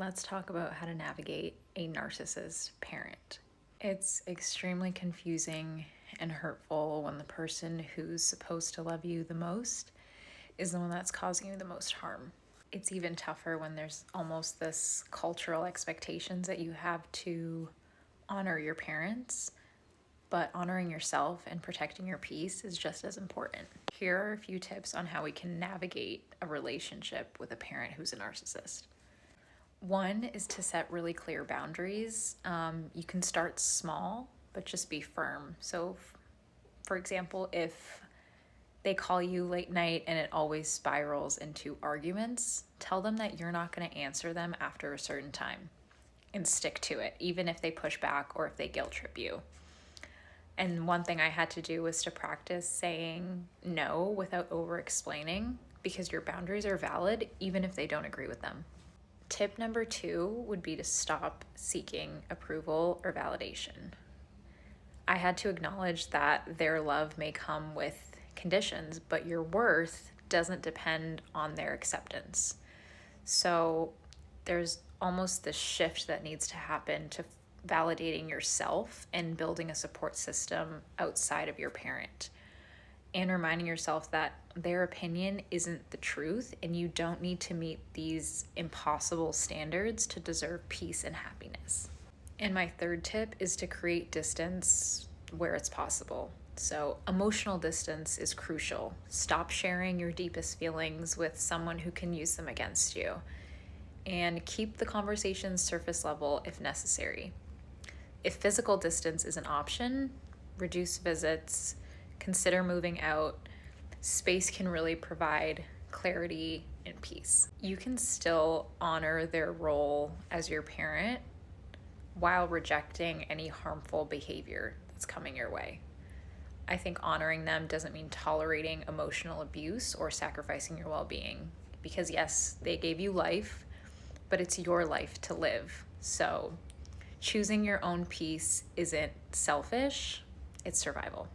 Let's talk about how to navigate a narcissist parent. It's extremely confusing and hurtful when the person who's supposed to love you the most is the one that's causing you the most harm. It's even tougher when there's almost this cultural expectations that you have to honor your parents, but honoring yourself and protecting your peace is just as important. Here are a few tips on how we can navigate a relationship with a parent who's a narcissist. One is to set really clear boundaries. You can start small, but just be firm. So, for example, if they call you late night and it always spirals into arguments, tell them that you're not going to answer them after a certain time and stick to it, even if they push back or if they guilt trip you. And one thing I had to do was to practice saying no without over explaining, because your boundaries are valid even if they don't agree with them. Tip number 2 would be to stop seeking approval or validation. I had to acknowledge that their love may come with conditions, but your worth doesn't depend on their acceptance. So there's almost this shift that needs to happen to validating yourself and building a support system outside of your parent, and reminding yourself that their opinion isn't the truth and you don't need to meet these impossible standards to deserve peace and happiness. And my third tip is to create distance where it's possible. So emotional distance is crucial. Stop sharing your deepest feelings with someone who can use them against you, and keep the conversations surface level if necessary. If physical distance is an option, reduce visits, consider moving out. Space can really provide clarity and peace. You can still honor their role as your parent while rejecting any harmful behavior that's coming your way. I think honoring them doesn't mean tolerating emotional abuse or sacrificing your well-being, because yes, they gave you life, but it's your life to live. So choosing your own peace isn't selfish, it's survival.